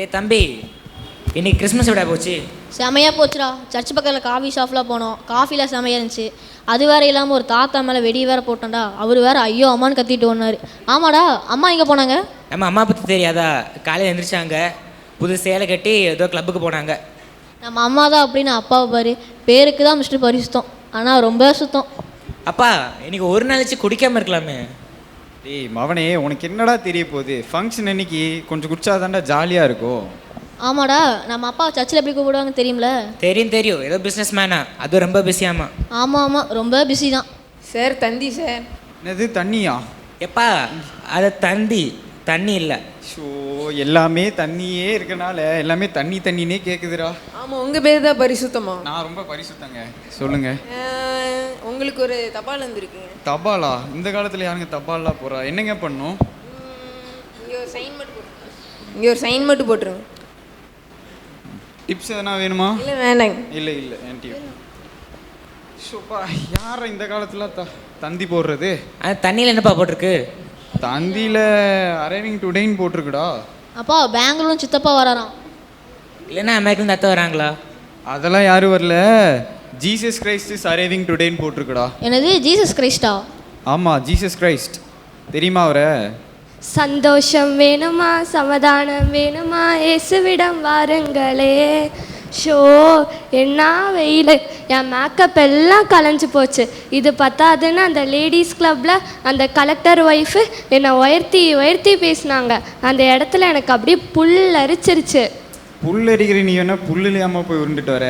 டே தம்பி, இன்னைக்கு கிறிஸ்மஸ் விட போச்சு. செமையாக போச்சுடா. சர்ச் பக்கத்தில் காஃபி ஷாப்பில் போனோம். காஃபியில் செமையாக இருந்துச்சு. அது வேறு இல்லாமல் ஒரு தாத்தா மேலே வெடி வேறு போட்டோம்டா. அவர் வேறு ஐயோ அம்மான்னு கத்திட்டு ஒன்னாரு. ஆமாடா, அம்மா எங்கே போனாங்க? நம்ம அம்மா பற்றி தெரியாதா? காலையில் எழுந்திரிச்சாங்க, புது சேலை கட்டி ஏதோ கிளப்புக்கு போனாங்க. நம்ம அம்மா தான் அப்படின்னு அப்பாவை பாரு. பேருக்கு தான் மிஸ்டர் பரிசுத்தம், ஆனால் ரொம்ப சுத்தம். அப்பா, இன்னைக்கு ஒரு நாளைச்சு குடிக்காமல் இருக்கலாமே. டேய் மவனே, உனக்கு என்னடா தெரிய போகுது? ஃபங்க்ஷன் அன்னைக்கு கொஞ்சம் குடிச்சாதான்டா ஜாலியாக இருக்கும். ஆமாடா, நம்ம அப்பா சர்ச்சில் எப்படி கூப்பிடுவாங்க தெரியும்ல? தெரியும், ஏதோ பிஸ்னஸ் மேனா, அதுவும் ரொம்ப பிஸியாமா. ஆமாம், ரொம்ப பிஸி தான் சார். தந்தி சார். என்னது தண்ணியா? எப்பா, அது தண்ணி இல்லை. ஷோ, எல்லாமே தண்ணியே இருக்கனால எல்லாமே தண்ணினே கேட்குதுடா. ஆமாம், உங்கள் பேர் தான் பரிசுத்தமா? நான் ரொம்ப பரிசுத்தங்க. சொல்லுங்க. உங்களுக்கு ஒரு தபால் வந்துருக்குங்க. தபாலா? இந்த காலத்தில் யாருங்க தபாலா போகிறா? என்னங்க பண்ணும்? இங்கே ஒரு சைன் மட்டும் போட்டுருங்க. டிப்ஸ் எதனா வேணுமா? இல்லை வேண்டாங்க. இல்லை ஆன்ட்டி. ஷோப்பா, யார் இந்த காலத்தில் தந்தி போடுறது? அது தண்ணியில் என்னப்பா போட்டிருக்கு? தந்தியில் அரைவிங் டுடேன்னு போட்டிருக்குடா. அப்பா பெங்களூரும் சித்தப்பா வராராம். இல்லைன்னா அமெரிக்கன் தத்த வராங்களா? அதெல்லாம் யாரும் வரல. ஜீசஸ் கிரைஸ்ட் இஸ் அரைவிங் டுடேன்னு போட்டிருக்குடா. என்னது, ஜீசஸ் கிரைஸ்டா? ஆமாம், ஜீசஸ் கிரைஸ்ட். தெரியுமா அவரை? சந்தோஷம் வேணுமா, சமாதானம் வேணுமா, இயேசுவிடம் வாருங்களே. ஷோ, என்ன வெயில்! என் மேக்கப் எல்லாம் கலைஞ்சு போச்சு. இது பத்தாதுன்னு அந்த லேடிஸ் கிளப்பில் அந்த கலெக்டர் ஒய்ஃபு என்னை உயர்த்தி பேசினாங்க. அந்த இடத்துல எனக்கு அப்படியே புல் அரிச்சிருச்சு. புல் அரிக்கிற நீ என்ன புல் இல்லாமல் போய் உருண்டுட்டு வர?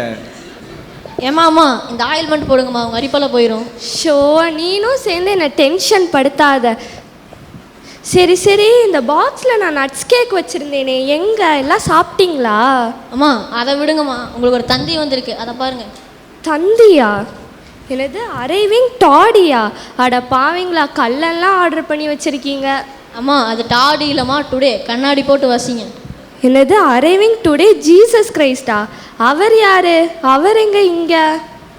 ஏமாம்மா, இந்த ஆயில்மெண்ட் போடுங்கம்மா, உங்கள் அரிப்பால் போயிடும். ஷோ, நீனும் சேர்ந்து என்னை டென்ஷன் படுத்தாத. சரி, இந்த பாக்ஸில் நான் நட்ஸ் கேக் வச்சுருந்தேனே, எங்கே எல்லாம் சாப்பிட்டீங்களா? அம்மா அதை விடுங்கம்மா, உங்களுக்கு ஒரு தந்தி வந்திருக்கு, அதை பாருங்க. தந்தியா? என்னது, அரைவிங் டாடியா? அட பாவீங்களா, கல்லெல்லாம் ஆர்டர் பண்ணி வச்சுருக்கீங்க. அம்மா அது டாடி இல்லைம்மா, டுடே. கண்ணாடி போட்டு வசிங்க. என்னது, அரைவிங் டுடே ஜீசஸ் கிரைஸ்டா? அவர் யாரு? அவர் எங்க இங்க?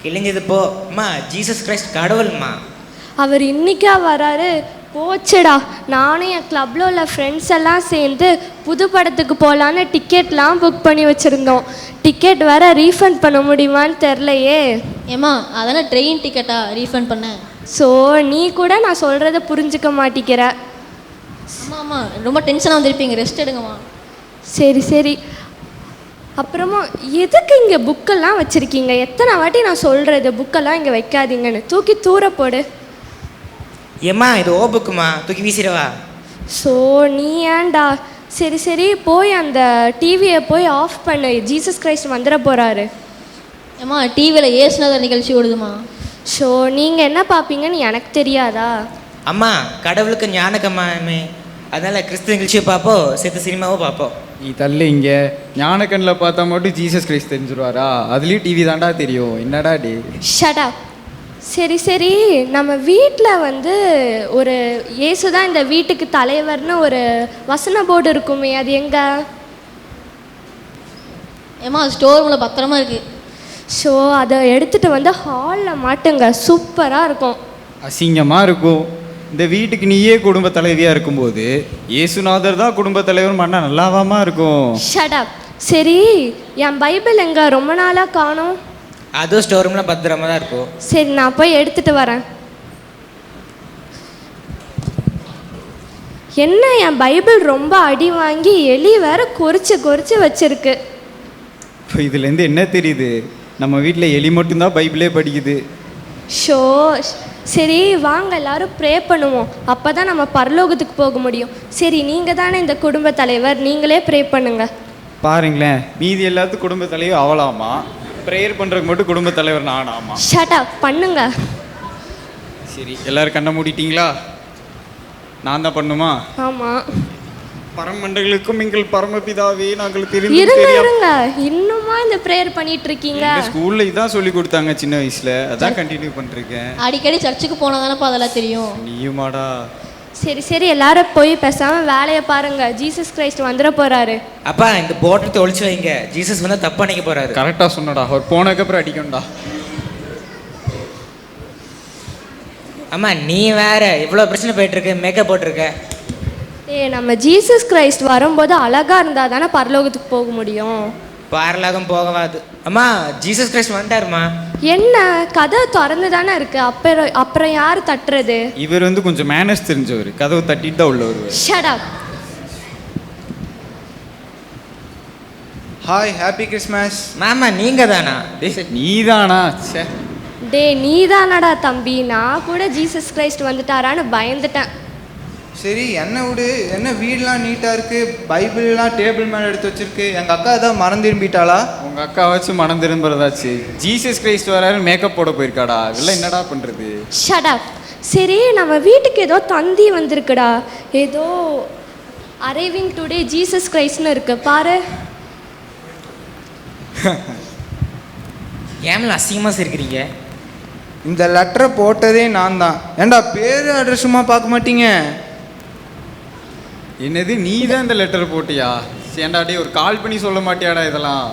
கிழிஞ்சது போ அம்மா, ஜீசஸ் கிரைஸ்ட் கடவுள்மா. அவர் இன்னைக்கா வராரு? போச்சுடா. நானும் என் கிளப்பில் உள்ள ஃப்ரெண்ட்ஸ் எல்லாம் சேர்ந்து புது படத்துக்கு போகலான்னு டிக்கெட்லாம் புக் பண்ணி வச்சுருந்தோம். டிக்கெட் வேற ரீஃபண்ட் பண்ண முடியுமான்னு தெரிலையே. ஏம்மா அதெல்லாம் ட்ரெயின் டிக்கெட்டா ரீஃபண்ட் பண்ணேன். ஸோ நீ கூட நான் சொல்கிறத புரிஞ்சுக்க மாட்டிக்கிற. ஆமாம், ரொம்ப டென்ஷனாக வந்திருப்பீங்க, ரெஸ்ட் எடுங்கம்மா. சரி. அப்புறமா எதுக்கு இங்கே புக்கெல்லாம் வச்சுருக்கீங்க? எத்தனை வாட்டி நான் சொல்கிறது புக்கெல்லாம் இங்கே வைக்காதீங்கன்னு? தூக்கி தூர போடு. ஏம்மா, இது ஓ புக்குமா, தூக்கி வீசிடவா? ஸோ நீ ஏன்டா? சரி, போய் அந்த டிவியை போய் ஆஃப் பண்ணு. ஜீசஸ் கிரைஸ்ட் வந்துட போகிறாரு. ஏம்மா டிவியில் ஏசுநாதர் நிகழ்ச்சி ஓடுதுமா. ஸோ நீங்கள் என்ன பார்ப்பீங்கன்னு எனக்கு தெரியாதா? அம்மா, கடவுளுக்கு ஞானக்கம்மாமே, அதனால கிறிஸ்து நிகழ்ச்சியை பார்ப்போம், சேர்த்து சினிமாவும் பார்ப்போம். நீ தள்ளு இங்கே. ஞானக்கண்ணில் பார்த்தா மட்டும் ஜீசஸ் கிரைஸ்ட் தெரிஞ்சிருவாரா? அதுலேயும் டிவி தாண்டா தெரியும். என்னடா டே? Shut up. சரி, நம்ம வீட்டில் வந்து ஒரு இயேசு தான் இந்த வீட்டுக்கு தலைவர்னு ஒரு வசன போர்டு இருக்குமே, அது எங்க? ஏம்மா ஸ்டோர் ரூமில் பத்திரமா இருக்கு. ஸோ அதை எடுத்துகிட்டு வந்து ஹாலில் மாட்டுங்க, சூப்பராக இருக்கும். அசிங்கமாக இருக்கும். இந்த வீட்டுக்கு நீயே குடும்ப தலைவியாக இருக்கும்போது இயேசுநாதர் தான் குடும்ப தலைவர் பண்ணால் நல்லாவாமா இருக்கும்? Shut up. சரி, என் பைபிள் எங்க? ரொம்ப நாளாக காணோம். அதுவும் ஸ்டோர் ரூமில் பத்திரமா தான் இருக்கும். சரி, நான் போய் எடுத்துகிட்டு வரேன். என்ன, என் பைபிள் ரொம்ப அடி வாங்கி எலி வேற கொறிச்சு வச்சிருக்கு. இப்போ இதுலேருந்து என்ன தெரியுது? நம்ம வீட்டில் எலி மட்டும்தான் பைபிளே படிக்குது. ஷோ, சரி வாங்க எல்லாரும் ப்ரே பண்ணுவோம், அப்போ தான் நம்ம பரலோகத்துக்கு போக முடியும். சரி, நீங்கள் தானே இந்த குடும்ப தலைவர், நீங்களே ப்ரே பண்ணுங்க. பாருங்களேன், மீதி எல்லாத்துக்கும் குடும்ப தலைவர் அவளாமா, ப்ரேயர் பண்ணுறதுக்கு மட்டும் குடும்ப தலைவர் நானாமா. ஷட் அப் பண்ணுங்க. சரி, எல்லோரும் கண்ணை மூடிட்டீங்களா? நான் தான் பண்ணுமா? ஆமாம். பரமண்டங்களுக்கும் எங்கள் பரமபிதாவே நாங்கள் இருங்க, இன்னுமா இந்த ப்ரேயர் பண்ணிட்டு இருக்கீங்க? ஸ்கூல்ல இதான் சொல்லி கொடுத்தாங்க சின்ன வயசுல, அதான் கண்டினியூ பண்ணிருக்கேன். அடிக்கடி சர்ச்சுக்கு போனாதானப்பா அதெல்லாம் தெரியும். நீயுமாடா? சரி, எல்லாரும் போய் பேசாமல் வேலையை பாருங்க. ஜீசஸ் கிரைஸ்ட் வந்துட போகிறாரு. அப்பா, இந்த போட்டத்தை ஒழிச்சு வைங்க, ஜீசஸ் வந்து தப்பு நினைக்க போறாரு. கரெக்டாக சொன்னடா, அவர் போனதுக்கப்புறம் அடிக்கணும்டா. அம்மா, நீ வேற இவ்வளோ பிரச்சனை போயிட்டு இருக்கு, மேக்கப் போட்டிருக்க. நம்ம ஜீசஸ் கிரைஸ்ட் வரும்போது அழகா இருந்தால் தானே பரலோகத்துக்கு போக முடியும். பாரலாகம் போகவாது. அம்மா, ஜீசஸ் கிரைஸ்ட் வந்துட்டாருமா. என்ன கதை திறந்து தானே இருக்கு, அப்புறம் யார் தட்டுறது? இவர் வந்து கொஞ்சம் மேனர்ஸ் தெரிஞ்சவர், கதவு தட்டிட்டு தான் உள்ள வருவார். Shut up. Hi, happy Christmas. மாமா நீங்க தானா? நீதானா? சே, டே நீதானடா தம்பி, நான் கூட ஜீசஸ் கிரைஸ்ட் வந்துட்டாரான்னு பயந்துட்டேன். சரி, என்ன விடு. என்ன வீடெலாம் நீட்டாக இருக்குது, பைபிள்லாம் டேபிள் மேலே எடுத்து வச்சிருக்கு. எங்கள் அக்கா ஏதாவது மறந்து திரும்பிட்டாளா? உங்க அக்கா வச்சு மனம் திரும்புறதாச்சு. ஜீசஸ் கிரைஸ்ட் வராரு, மேக்கப் போட போயிருக்காடா. இதெல்லாம் என்னடா பண்றது? Shut up. சரி, நம்ம வீட்டுக்கு ஏதோ தந்தி வந்திருக்குடா, ஏதோ அரைவிங் டுடே ஜீசஸ் கிரைஸ்ட்னு இருக்கு பாரு. ஏம்ல அசிங்கமாக இருக்கிறீங்க? இந்த லெட்டரை போட்டதே நான் தான். ஏண்டா பேர் அட்ரஸுமா பார்க்க மாட்டீங்க? என்னது, நீ தான் இந்த லெட்டர் போட்டியா? சேண்டாடி ஒரு கால் பண்ணி சொல்ல மாட்டியாடா இதெல்லாம்?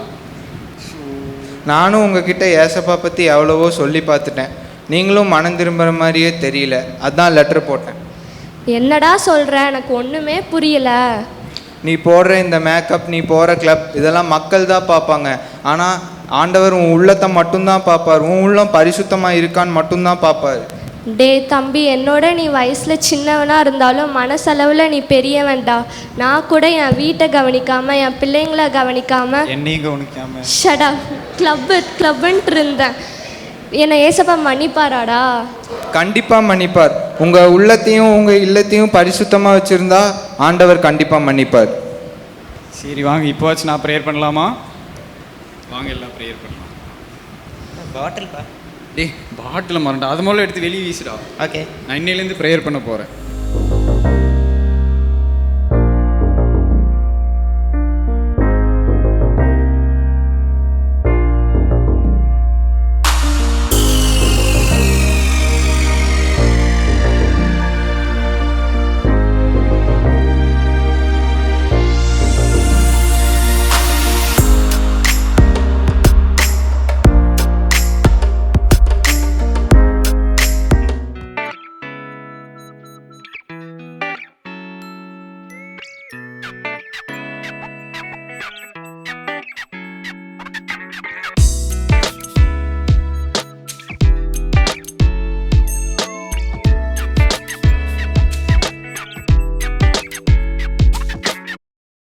நானும் உங்ககிட்ட ஏசப்பா பற்றி எவ்வளவோ சொல்லி பார்த்துட்டேன். நீங்களும் மனம் திரும்புகிற மாதிரியே தெரியல, அதான் லெட்டர் போட்டேன். என்னடா சொல்ற, எனக்கு ஒண்ணுமே புரியல. நீ போடுற இந்த மேக்கப், நீ போகிற கிளப், இதெல்லாம் மக்கள் தான் பார்ப்பாங்க. ஆனால் ஆண்டவர் உன் உள்ளத்தை மட்டும்தான் பார்ப்பார். உன் உள்ளம் பரிசுத்தமாக இருக்கான்னு மட்டும்தான் பார்ப்பார். டே தம்பி, என்னோட நீ வயசுல சின்னவனா இருந்தாலும் மனசளவுல நீ பெரியவன்டா. நான் கூட என் வீட்டை கவனிக்காம, என் பிள்ளைங்களை கவனிக்காம, என்னையும் கவனிக்காம ஷட் அப், கிளப்புன்ட்டு இருந்தேன். என்னை ஏசப்பா மன்னிப்பாராடா? கண்டிப்பாக மன்னிப்பார். உங்கள் உள்ளத்தையும் உங்கள் இல்லத்தையும் பரிசுத்தமாக வச்சுருந்தா ஆண்டவர் கண்டிப்பாக மன்னிப்பார். சரி வாங்க, இப்போவாச்சும் நான் ப்ரேயர் பண்ணலாமா? வாங்க எல்லாம் ப்ரேயர் பண்ணலாம். பாட்டில் பா. டே பாட்டில் மறண்டா, அது முதல்ல எடுத்து வெளியே வீசுடா. ஓகே. நான் இன்னையிலேருந்து ப்ரேயர் பண்ண போகிறேன்.